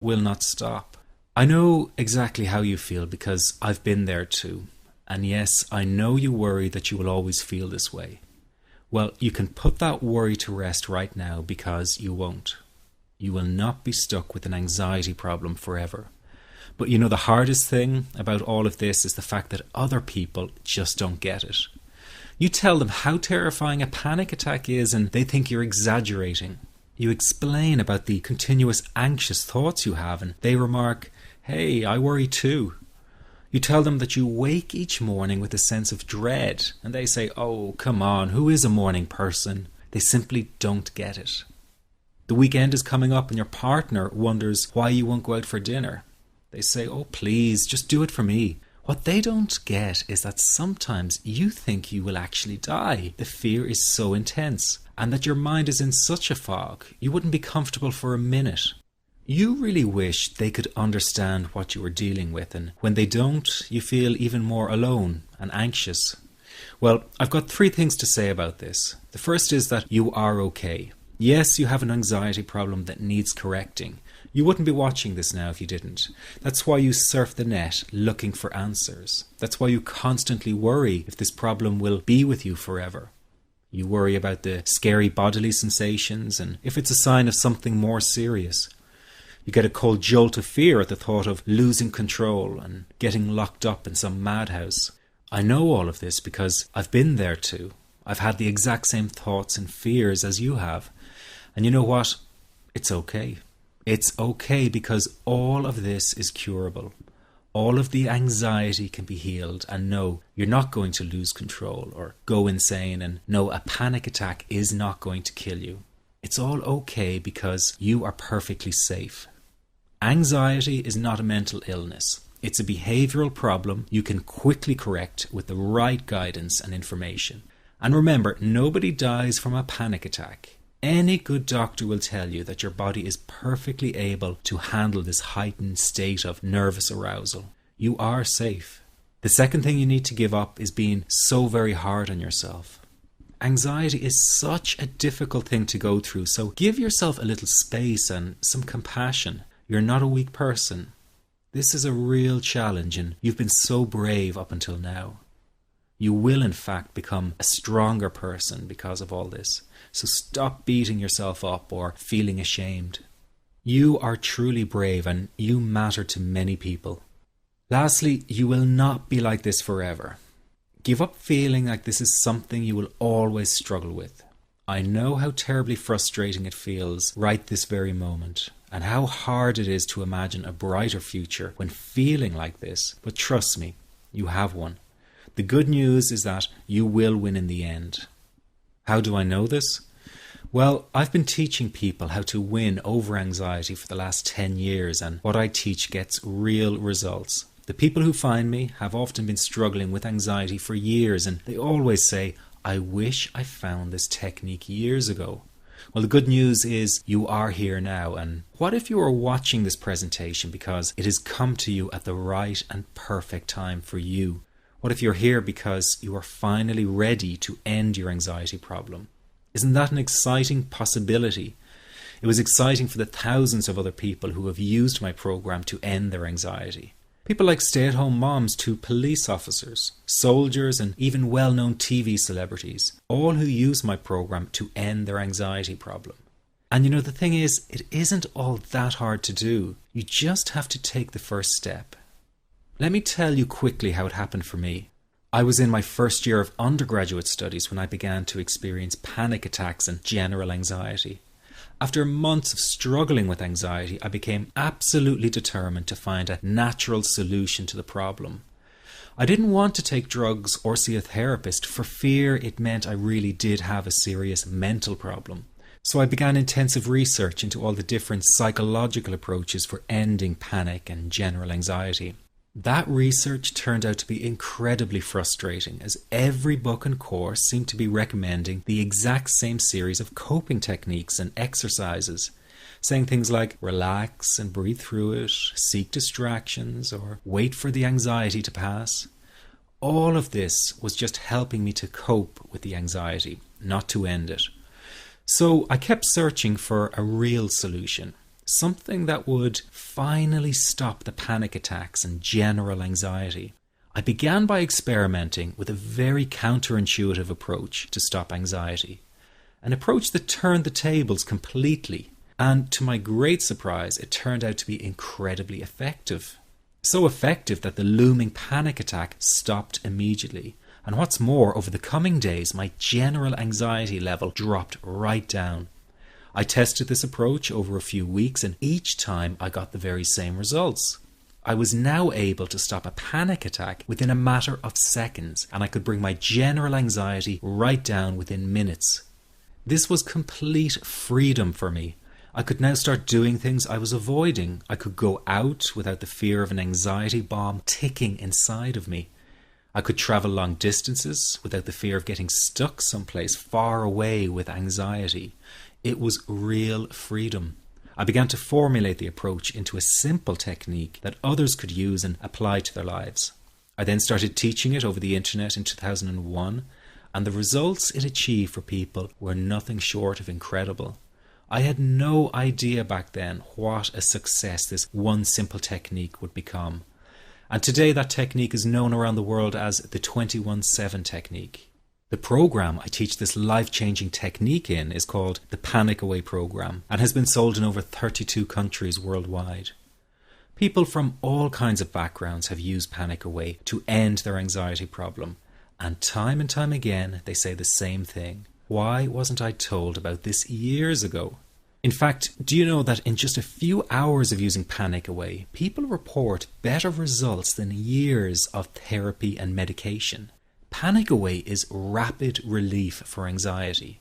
will not stop. I know exactly how you feel because I've been there too. And yes, I know you worry that you will always feel this way. Well, you can put that worry to rest right now because you won't. You will not be stuck with an anxiety problem forever. But you know, the hardest thing about all of this is the fact that other people just don't get it. You tell them how terrifying a panic attack is and they think you're exaggerating. You explain about the continuous anxious thoughts you have and they remark, "Hey, I worry too." You tell them that you wake each morning with a sense of dread and they say, "Oh, come on, who is a morning person?" They simply don't get it. The weekend is coming up and your partner wonders why you won't go out for dinner. They say, "Oh, please, just do it for me." What they don't get is that sometimes you think you will actually die. The fear is so intense and that your mind is in such a fog, you wouldn't be comfortable for a minute. You really wish they could understand what you are dealing with, and when they don't, you feel even more alone and anxious. Well, I've got 3 things to say about this. The first is that you are okay. Yes, you have an anxiety problem that needs correcting. You wouldn't be watching this now if you didn't. That's why you surf the net looking for answers. That's why you constantly worry if this problem will be with you forever. You worry about the scary bodily sensations and if it's a sign of something more serious. You get a cold jolt of fear at the thought of losing control and getting locked up in some madhouse. I know all of this because I've been there too. I've had the exact same thoughts and fears as you have. And you know what? It's okay. It's okay because all of this is curable. All of the anxiety can be healed, and no, you're not going to lose control or go insane, and no, a panic attack is not going to kill you. It's all okay because you are perfectly safe. Anxiety is not a mental illness. It's a behavioral problem you can quickly correct with the right guidance and information. And remember, nobody dies from a panic attack. Any good doctor will tell you that your body is perfectly able to handle this heightened state of nervous arousal. You are safe. The second thing you need to give up is being so very hard on yourself. Anxiety is such a difficult thing to go through, so give yourself a little space and some compassion. You're not a weak person. This is a real challenge and you've been so brave up until now. You will in fact become a stronger person because of all this. So stop beating yourself up or feeling ashamed. You are truly brave and you matter to many people. Lastly, you will not be like this forever. Give up feeling like this is something you will always struggle with. I know how terribly frustrating it feels right this very moment, and how hard it is to imagine a brighter future when feeling like this, but trust me, you have one. The good news is that you will win in the end. How do I know this? Well, I've been teaching people how to win over anxiety for the last 10 years, and what I teach gets real results. The people who find me have often been struggling with anxiety for years, and they always say, "I wish I found this technique years ago." Well, the good news is you are here now, and what if you are watching this presentation because it has come to you at the right and perfect time for you? What if you're here because you are finally ready to end your anxiety problem? Isn't that an exciting possibility? It was exciting for the thousands of other people who have used my program to end their anxiety. People like stay-at-home moms to police officers, soldiers, and even well-known TV celebrities, all who use my program to end their anxiety problem. And you know, the thing is, it isn't all that hard to do. You just have to take the first step. Let me tell you quickly how it happened for me. I was in my first year of undergraduate studies when I began to experience panic attacks and general anxiety. After months of struggling with anxiety, I became absolutely determined to find a natural solution to the problem. I didn't want to take drugs or see a therapist for fear it meant I really did have a serious mental problem. So I began intensive research into all the different psychological approaches for ending panic and general anxiety. That research turned out to be incredibly frustrating, as every book and course seemed to be recommending the exact same series of coping techniques and exercises, saying things like relax and breathe through it, seek distractions, or wait for the anxiety to pass. All of this was just helping me to cope with the anxiety, not to end it. So I kept searching for a real solution, something that would finally stop the panic attacks and general anxiety. I began by experimenting with a very counterintuitive approach to stop anxiety, an approach that turned the tables completely, and to my great surprise, it turned out to be incredibly effective. So effective that the looming panic attack stopped immediately. And what's more, over the coming days, my general anxiety level dropped right down. I tested this approach over a few weeks, and each time I got the very same results. I was now able to stop a panic attack within a matter of seconds, and I could bring my general anxiety right down within minutes. This was complete freedom for me. I could now start doing things I was avoiding. I could go out without the fear of an anxiety bomb ticking inside of me. I could travel long distances without the fear of getting stuck someplace far away with anxiety. It was real freedom. I began to formulate the approach into a simple technique that others could use and apply to their lives. I then started teaching it over the internet in 2001, and the results it achieved for people were nothing short of incredible. I had no idea back then what a success this one simple technique would become. And today that technique is known around the world as the 21-7 technique. The program I teach this life-changing technique in is called the Panic Away program and has been sold in over 32 countries worldwide. People from all kinds of backgrounds have used Panic Away to end their anxiety problem, and time again they say the same thing. Why wasn't I told about this years ago? In fact, do you know that in just a few hours of using Panic Away, people report better results than years of therapy and medication? Panic Away is rapid relief for anxiety.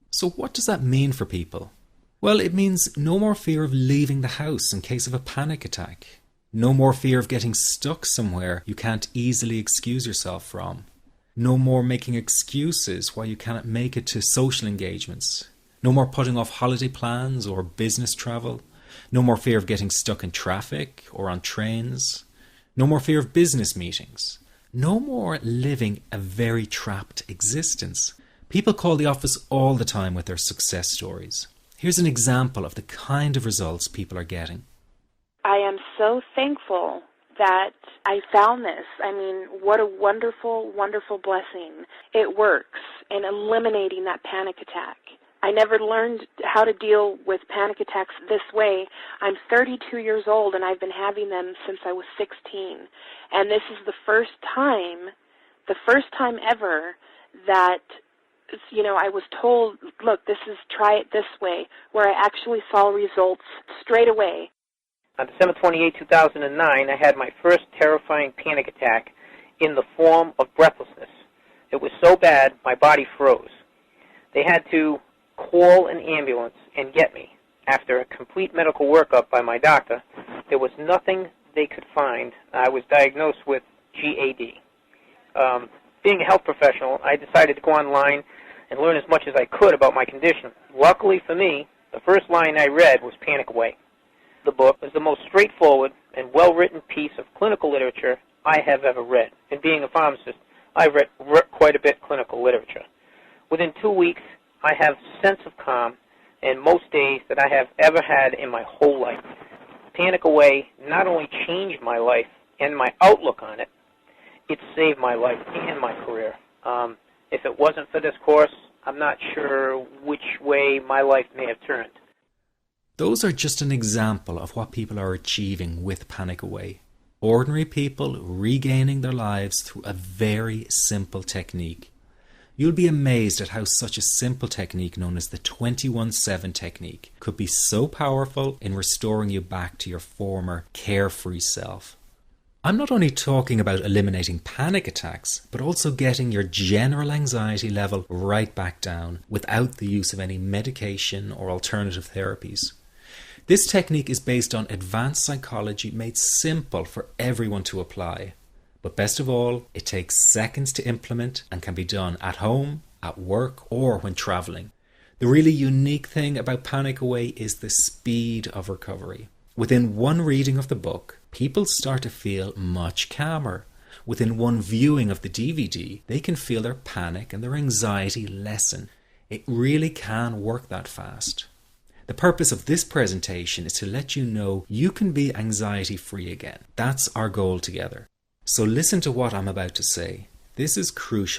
So what does that mean for people? Well, it means no more fear of leaving the house in case of a panic attack. No more fear of getting stuck somewhere you can't easily excuse yourself from. No more making excuses why you cannot make it to social engagements. No more putting off holiday plans or business travel. No more fear of getting stuck in traffic or on trains. No more fear of business meetings. No more living a very trapped existence. People call the office all the time with their success stories. Here's an example of the kind of results people are getting. I am so thankful that I found this. I mean, what a wonderful, wonderful blessing. It works in eliminating that panic attack. I never learned how to deal with panic attacks this way. I'm 32 years old and I've been having them since I was 16. And this is the first time ever that, I was told, look, try it this way, where I actually saw results straight away. On December 28, 2009, I had my first terrifying panic attack in the form of breathlessness. It was so bad, my body froze. They had to call an ambulance and get me. After a complete medical workup by my doctor, there was nothing they could find. I was diagnosed with GAD. Being a health professional, I decided to go online and learn as much as I could about my condition. Luckily for me, the first line I read was Panic Away. The book is the most straightforward and well-written piece of clinical literature I have ever read. And being a pharmacist, I've read quite a bit of clinical literature. Within 2 weeks, I have a sense of calm in most days that I have ever had in my whole life. Panic Away not only changed my life and my outlook on it, it saved my life and my career. If it wasn't for this course, I'm not sure which way my life may have turned. Those are just an example of what people are achieving with Panic Away. Ordinary people regaining their lives through a very simple technique. You'll be amazed at how such a simple technique known as the 21-7 technique could be so powerful in restoring you back to your former carefree self. I'm not only talking about eliminating panic attacks, but also getting your general anxiety level right back down without the use of any medication or alternative therapies. This technique is based on advanced psychology made simple for everyone to apply. But best of all, it takes seconds to implement and can be done at home, at work, or when traveling. The really unique thing about Panic Away is the speed of recovery. Within one reading of the book, people start to feel much calmer. Within one viewing of the DVD, they can feel their panic and their anxiety lessen. It really can work that fast. The purpose of this presentation is to let you know you can be anxiety-free again. That's our goal together. So listen to what I'm about to say. This is crucial.